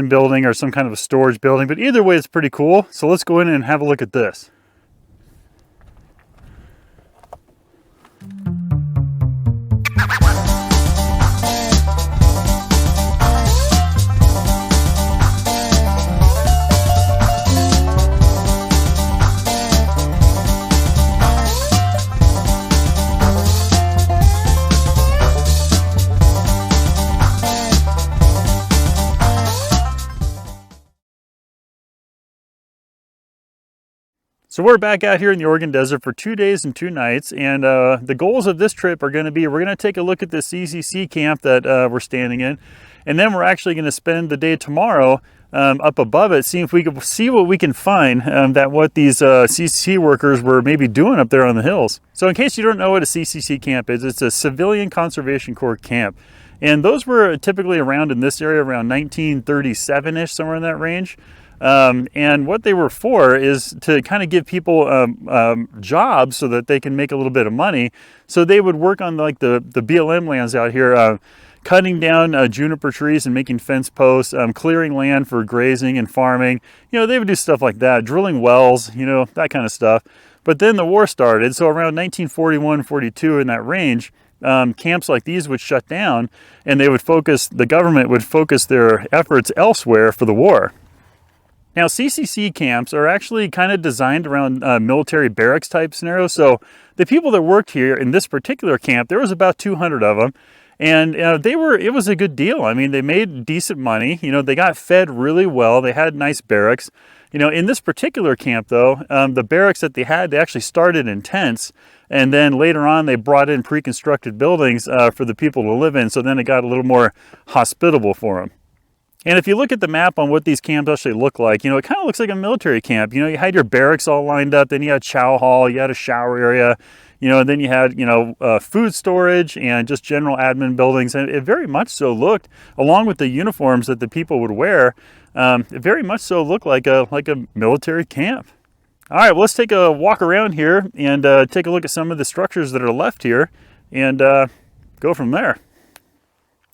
building or some kind of a storage building, but either way it's pretty cool. So let's go in and have a look at this. So we're back out here in the Oregon Desert for 2 days and 2 nights, and the goals of this trip are going to be, we're going to take a look at the CCC camp that we're standing in, and then we're actually going to spend the day tomorrow up above it, see if we can see what we can find that what these CCC workers were maybe doing up there on the hills. So in case you don't know what a CCC camp is, it's a Civilian Conservation Corps camp, and those were typically around in this area around 1937-ish, somewhere in that range. And what they were for is to kind of give people jobs so that they can make a little bit of money. So they would work on like the BLM lands out here, cutting down juniper trees and making fence posts, clearing land for grazing and farming. You know, they would do stuff like that, drilling wells, you know, that kind of stuff. But then the war started. So around 1941, 42 in that range, camps like these would shut down, and they would focus, the government would focus their efforts elsewhere for the war. Now, CCC camps are actually kind of designed around military barracks type scenarios. So the people that worked here in this particular camp, there was about 200 of them, and it was a good deal. I mean, they made decent money. You know, they got fed really well. They had nice barracks. You know, in this particular camp, though, the barracks that they had, they actually started in tents, and then later on they brought in pre-constructed buildings for the people to live in. So then it got a little more hospitable for them. And if you look at the map on what these camps actually look like, you know, it kind of looks like a military camp. You know, you had your barracks all lined up, then you had chow hall, you had a shower area, you know, and then you had, you know, food storage and just general admin buildings. And it very much so looked, along with the uniforms that the people would wear, it very much so looked like a military camp. All right, well, let's take a walk around here and take a look at some of the structures that are left here and go from there.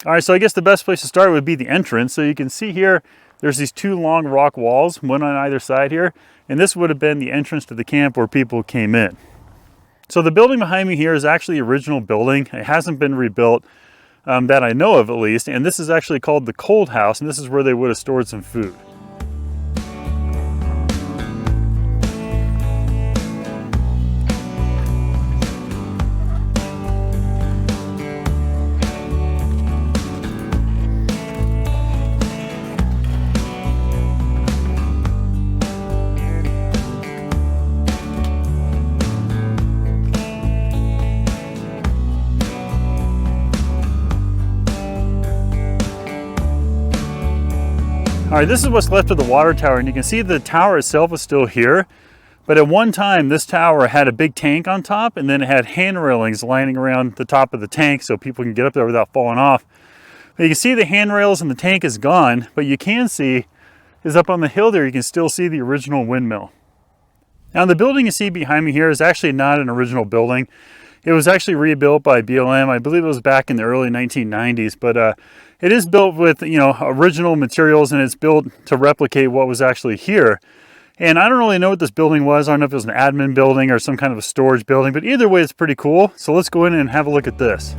All right, so I guess the best place to start would be the entrance. So you can see here, there's these 2 long rock walls, one on either side here, and this would have been the entrance to the camp where people came in. So the building behind me here is actually the original building. It hasn't been rebuilt, that I know of at least, and this is actually called the cold house, and this is where they would have stored some food. All right, this is what's left of the water tower, and you can see the tower itself is still here. But at one time, this tower had a big tank on top, and then it had hand railings lining around the top of the tank so people can get up there without falling off. But you can see the handrails and the tank is gone, but you can see is up on the hill there, you can still see the original windmill. Now the building you see behind me here is actually not an original building. It was actually rebuilt by BLM. I believe it was back in the early 1990s, but it is built with, you know, original materials, and it's built to replicate what was actually here. And I don't really know what this building was. I don't know if it was an admin building or some kind of a storage building, but either way it's pretty cool. So let's go in and have a look at this.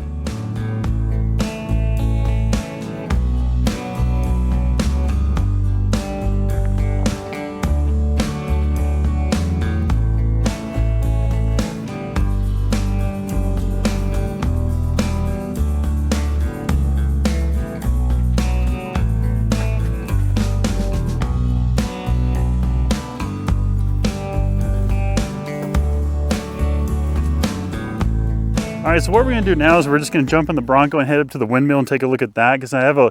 All right, so what we're gonna do now is we're just gonna jump in the Bronco and head up to the windmill and take a look at that, because I have a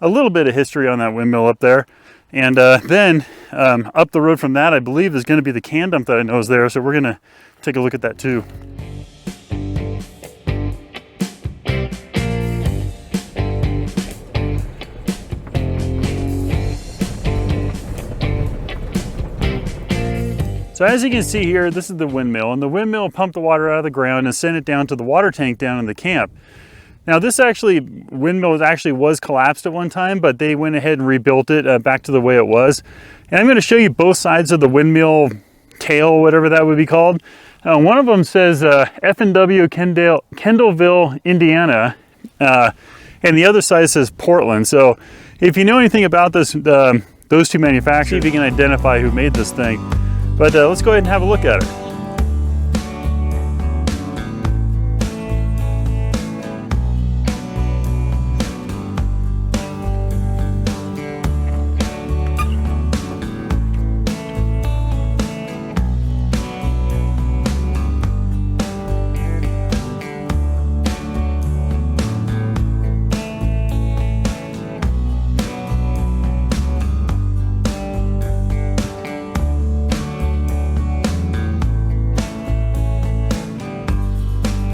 little bit of history on that windmill up there. And then up the road from that, I believe, is gonna be the can dump that I know is there. So we're gonna take a look at that too. So as you can see here, this is the windmill, and the windmill pumped the water out of the ground and sent it down to the water tank down in the camp. Now this windmill actually was collapsed at one time, but they went ahead and rebuilt it back to the way it was. And I'm going to show you both sides of the windmill tail, whatever that would be called. One of them says F&W Kendallville, Indiana, and the other side says Portland. So if you know anything about this, those two manufacturers, see if you can identify who made this thing. But let's go ahead and have a look at it.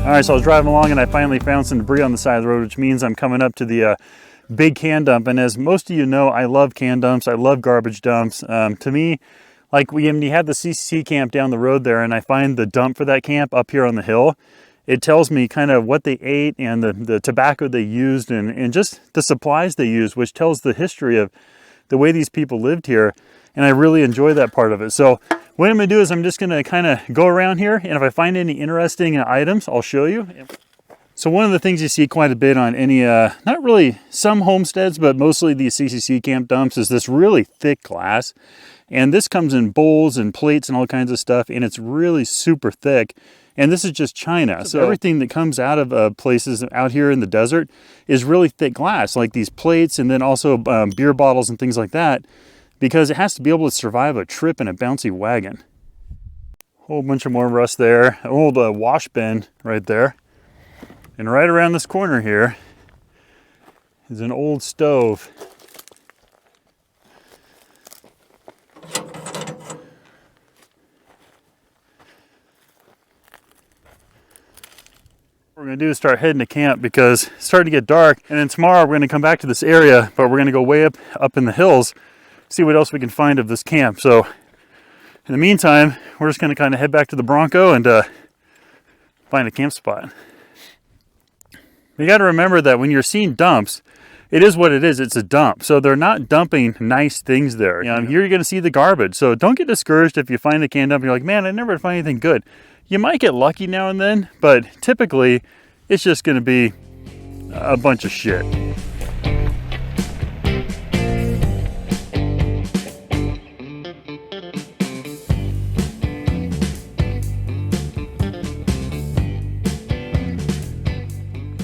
All right, so I was driving along and I finally found some debris on the side of the road, which means I'm coming up to the big can dump. And as most of you know, I love can dumps. I love garbage dumps. To me, like when you have the CCC camp down the road there and I find the dump for that camp up here on the hill, it tells me kind of what they ate and the tobacco they used and just the supplies they used, which tells the history of the way these people lived here. And I really enjoy that part of it. So what I'm going to do is I'm just going to kind of go around here, and if I find any interesting items, I'll show you. So one of the things you see quite a bit on any, not really some homesteads, but mostly these CCC camp dumps is this really thick glass. And this comes in bowls and plates and all kinds of stuff, and it's really super thick. And this is just China. So everything that comes out of places out here in the desert is really thick glass, like these plates and then also beer bottles and things like that, because it has to be able to survive a trip in a bouncy wagon. Whole bunch of more rust there. An old wash bin right there. And right around this corner here is an old stove. What we're going to do is start heading to camp because it's starting to get dark. And then tomorrow we're going to come back to this area, but we're going to go way up in the hills, see what else we can find of this camp. So in the meantime, we're just going to kind of head back to the Bronco and find a camp spot. You got to remember that when you're seeing dumps, it is what it is. It's a dump. So they're not dumping nice things there. Here you're going to see the garbage. So don't get discouraged if you find a can dump and you're like, man, I never find anything good. You might get lucky now and then, but typically it's just going to be a bunch of shit.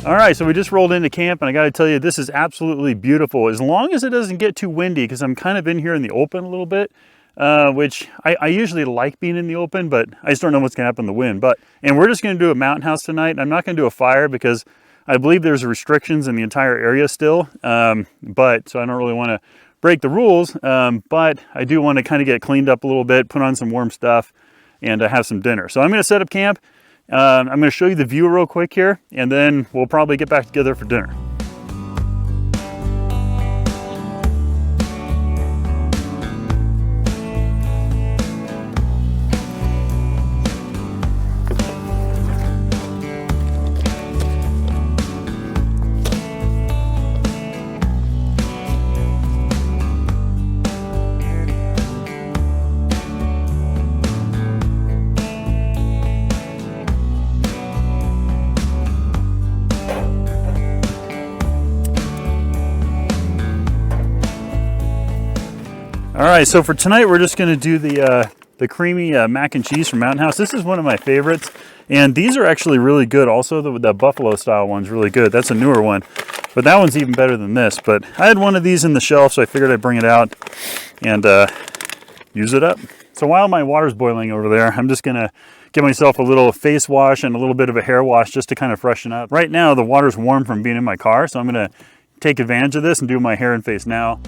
All right, so we just rolled into camp and I gotta tell you, this is absolutely beautiful. As long as it doesn't get too windy, because I'm kind of in here in the open a little bit, which I usually like being in the open, but I just don't know what's gonna happen in the wind. And we're just gonna do a mountain house tonight. I'm not gonna do a fire because I believe there's restrictions in the entire area still, so I don't really wanna break the rules, but I do wanna kind of get cleaned up a little bit, put on some warm stuff, and have some dinner. So I'm gonna set up camp. I'm going to show you the view real quick here, and then we'll probably get back together for dinner. All right, so for tonight, we're just gonna do the creamy mac and cheese from Mountain House. This is one of my favorites, and these are actually really good. Also, the buffalo style one's really good. That's a newer one, but that one's even better than this. But I had one of these in the shelf, so I figured I'd bring it out and use it up. So while my water's boiling over there, I'm just gonna give myself a little face wash and a little bit of a hair wash just to kind of freshen up. Right now, the water's warm from being in my car, so I'm gonna take advantage of this and do my hair and face now.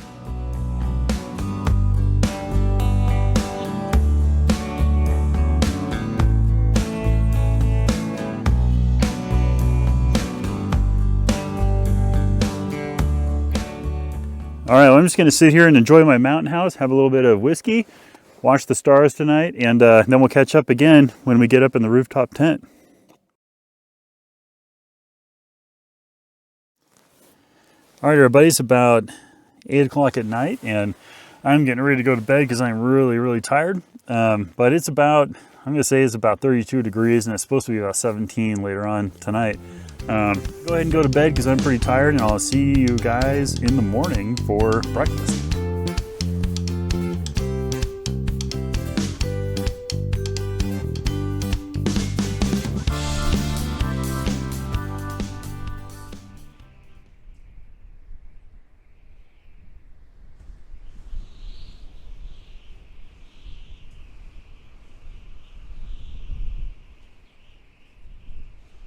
All right, well, I'm just gonna sit here and enjoy my mountain house, have a little bit of whiskey, watch the stars tonight, and then we'll catch up again when we get up in the rooftop tent. All right, everybody, it's about 8 o'clock at night, and I'm getting ready to go to bed because I'm really tired. But it's about, I'm gonna say it's about 32 degrees, and it's supposed to be about 17 later on tonight. Go ahead and go to bed because I'm pretty tired, and I'll see you guys in the morning for breakfast.